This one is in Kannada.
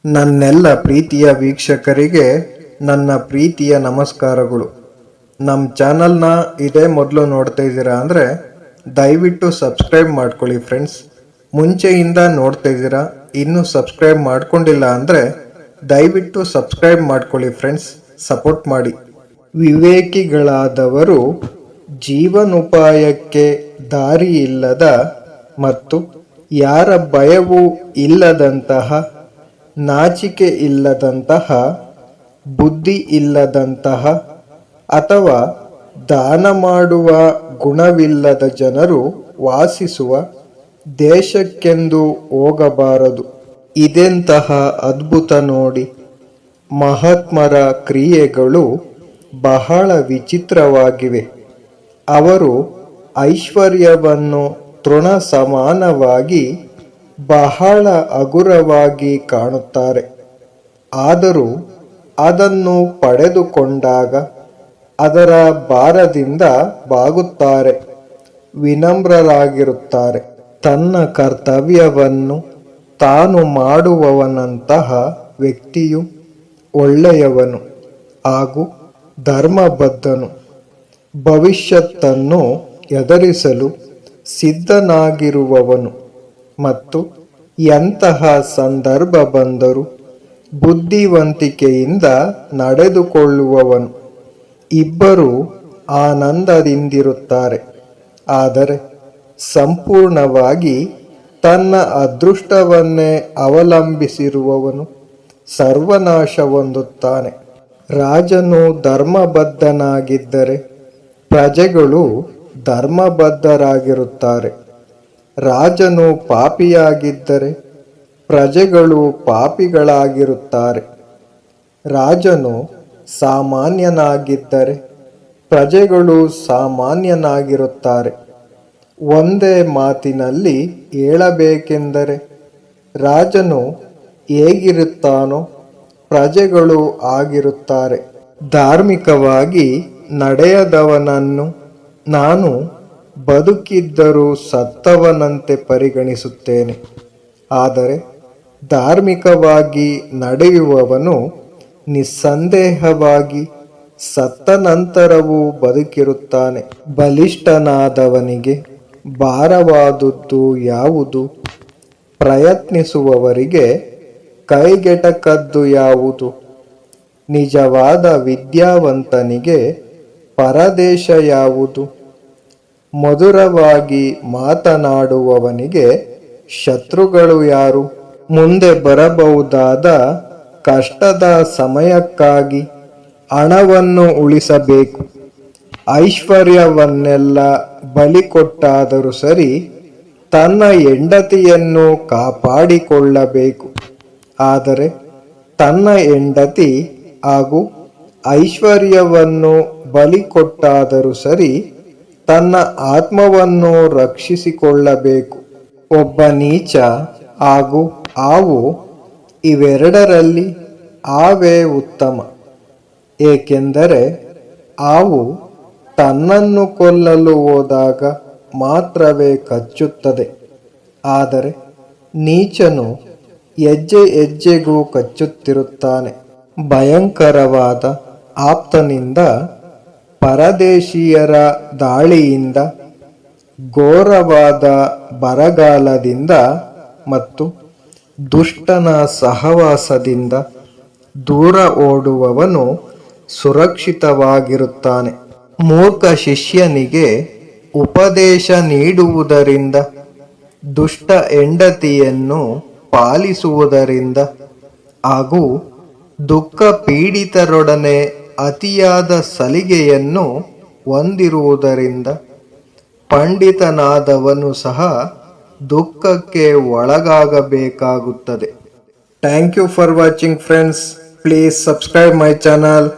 ನನ್ನೆಲ್ಲ ಪ್ರೀತಿಯ ವೀಕ್ಷಕರಿಗೆ ನನ್ನ ಪ್ರೀತಿಯ ನಮಸ್ಕಾರಗಳು. ನಮ್ಮ ಚಾನಲ್ನ ಇದೇ ಮೊದಲು ನೋಡ್ತಾ ಇದ್ದೀರಾ ಅಂದರೆ ದಯವಿಟ್ಟು ಸಬ್ಸ್ಕ್ರೈಬ್ ಮಾಡ್ಕೊಳ್ಳಿ ಫ್ರೆಂಡ್ಸ್. ಮುಂಚೆಯಿಂದ ನೋಡ್ತಾ ಇದ್ದೀರಾ, ಇನ್ನೂ ಸಬ್ಸ್ಕ್ರೈಬ್ ಮಾಡ್ಕೊಂಡಿಲ್ಲ ಅಂದರೆ ದಯವಿಟ್ಟು ಸಬ್ಸ್ಕ್ರೈಬ್ ಮಾಡ್ಕೊಳ್ಳಿ ಫ್ರೆಂಡ್ಸ್, ಸಪೋರ್ಟ್ ಮಾಡಿ. ವಿವೇಕಿಗಳಾದವರು ಜೀವನೋಪಾಯಕ್ಕೆ ದಾರಿ ಇಲ್ಲದ ಮತ್ತು ಯಾರ ಭಯವೂ ಇಲ್ಲದಂತಹ, ನಾಚಿಕೆ ಇಲ್ಲದಂತಹ, ಬುದ್ಧಿ ಇಲ್ಲದಂತಹ ಅಥವಾ ದಾನ ಮಾಡುವ ಗುಣವಿಲ್ಲದ ಜನರು ವಾಸಿಸುವ ದೇಶಕ್ಕೆಂದು ಹೋಗಬಾರದು. ಇದೆಂತಹ ಅದ್ಭುತ ನೋಡಿ! ಮಹಾತ್ಮರ ಕ್ರಿಯೆಗಳು ಬಹಳ ವಿಚಿತ್ರವಾಗಿವೆ. ಅವರು ಐಶ್ವರ್ಯವನ್ನು ತೃಣ ಸಮಾನವಾಗಿ ಬಹಳ ಹಗುರವಾಗಿ ಕಾಣುತ್ತಾರೆ. ಆದರೂ ಅದನ್ನು ಪಡೆದುಕೊಂಡಾಗ ಅದರ ಭಾರದಿಂದ ಬಾಗುತ್ತಾರೆ. ವಿನಮ್ರರಾಗಿರುತ್ತಾರೆ. ತನ್ನ ಕರ್ತವ್ಯವನ್ನು ತಾನು ಮಾಡುವವನಂತಹ ವ್ಯಕ್ತಿಯು ಒಳ್ಳೆಯವನು ಹಾಗೂ ಧರ್ಮಬದ್ಧನು. ಭವಿಷ್ಯತ್ತನ್ನು ಎದುರಿಸಲು ಸಿದ್ಧನಾಗಿರುವವನು ಮತ್ತು ಎಂತಹ ಸಂದರ್ಭ ಬಂದರೂ ಬುದ್ಧಿವಂತಿಕೆಯಿಂದ ನಡೆದುಕೊಳ್ಳುವವನು. ಇಬ್ಬರೂ ಆನಂದದಿಂದಿರುತ್ತಾರೆ. ಆದರೆ ಸಂಪೂರ್ಣವಾಗಿ ತನ್ನ ಅದೃಷ್ಟವನ್ನೇ ಅವಲಂಬಿಸಿರುವವನು ಸರ್ವನಾಶ ಹೊಂದುತ್ತಾನೆ. ರಾಜನು ಧರ್ಮಬದ್ಧನಾಗಿದ್ದರೆ ಪ್ರಜೆಗಳು ಧರ್ಮಬದ್ಧರಾಗಿರುತ್ತಾರೆ. ರಾಜನು ಪಾಪಿಯಾಗಿದ್ದರೆ ಪ್ರಜೆಗಳು ಪಾಪಿಗಳಾಗಿರುತ್ತಾರೆ. ರಾಜನು ಸಾಮಾನ್ಯನಾಗಿದ್ದರೆ ಪ್ರಜೆಗಳು ಸಾಮಾನ್ಯನಾಗಿರುತ್ತಾರೆ. ಒಂದೇ ಮಾತಿನಲ್ಲಿ ಹೇಳಬೇಕೆಂದರೆ ರಾಜನು ಹೇಗಿರುತ್ತಾನೋ ಪ್ರಜೆಗಳು ಆಗಿರುತ್ತಾರೆ. ಧಾರ್ಮಿಕವಾಗಿ ನಡೆಯದವನನ್ನು ನಾನು ಬದುಕಿದ್ದರೂ ಸತ್ತವನಂತೆ ಪರಿಗಣಿಸುತ್ತೇನೆ. ಆದರೆ ಧಾರ್ಮಿಕವಾಗಿ ನಡೆಯುವವನು ನಿಸ್ಸಂದೇಹವಾಗಿ ಸತ್ತ ನಂತರವೂ ಬದುಕಿರುತ್ತಾನೆ. ಬಲಿಷ್ಠನಾದವನಿಗೆ ಭಾರವಾದುದು ಯಾವುದು? ಪ್ರಯತ್ನಿಸುವವರಿಗೆ ಕೈಗೆಟಕದ್ದು ಯಾವುದು? ನಿಜವಾದ ವಿದ್ಯಾವಂತನಿಗೆ ಪರದೇಶ ಯಾವುದು? ಮಧುರವಾಗಿ ಮಾತನಾಡುವವನಿಗೆ ಶತ್ರುಗಳು ಯಾರು? ಮುಂದೆ ಬರಬಹುದಾದ ಕಷ್ಟದ ಸಮಯಕ್ಕಾಗಿ ಹಣವನ್ನು ಉಳಿಸಬೇಕು. ಐಶ್ವರ್ಯವನ್ನೆಲ್ಲ ಬಲಿ ಕೊಟ್ಟಾದರೂ ಸರಿ, ತನ್ನ ಹೆಂಡತಿಯನ್ನು ಕಾಪಾಡಿಕೊಳ್ಳಬೇಕು. ಆದರೆ ತನ್ನ ಹೆಂಡತಿ ಹಾಗೂ ಐಶ್ವರ್ಯವನ್ನು ಬಲಿ ಕೊಟ್ಟಾದರೂ ಸರಿ, ತನ್ನ ಆತ್ಮವನ್ನು ರಕ್ಷಿಸಿಕೊಳ್ಳಬೇಕು. ಒಬ್ಬ ನೀಚ ಹಾಗೂ ಹಾವು, ಇವೆರಡರಲ್ಲಿ ಹಾವೇ ಉತ್ತಮ. ಏಕೆಂದರೆ ಹಾವು ತನ್ನನ್ನು ಕೊಲ್ಲಲು ಹೋದಾಗ ಮಾತ್ರವೇ ಕಚ್ಚುತ್ತದೆ. ಆದರೆ ನೀಚನು ಹೆಜ್ಜೆ ಹೆಜ್ಜೆಗೂ ಕಚ್ಚುತ್ತಿರುತ್ತಾನೆ. ಭಯಂಕರವಾದ ಆಪ್ತನಿಂದ, ಪರದೇಶೀಯರ ದಾಳಿಯಿಂದ, ಘೋರವಾದ ಬರಗಾಲದಿಂದ ಮತ್ತು ದುಷ್ಟನ ಸಹವಾಸದಿಂದ ದೂರ ಓಡುವವನು ಸುರಕ್ಷಿತವಾಗಿರುತ್ತಾನೆ. ಮೂರ್ಖ ಶಿಷ್ಯನಿಗೆ ಉಪದೇಶ ನೀಡುವುದರಿಂದ, ದುಷ್ಟ ಹೆಂಡತಿಯನ್ನು ಪಾಲಿಸುವುದರಿಂದ ಹಾಗೂ ದುಃಖ ಪೀಡಿತರೊಡನೆ ಅತಿಯಾದ ಸಲಿಗೆಯನ್ನು ಹೊಂದಿರುವುದರಿಂದ ಪಂಡಿತನಾದವನು ಸಹ ದುಃಖಕ್ಕೆ ಒಳಗಾಗಬೇಕಾಗುತ್ತದೆ. Thank you for watching friends. Please subscribe my channel.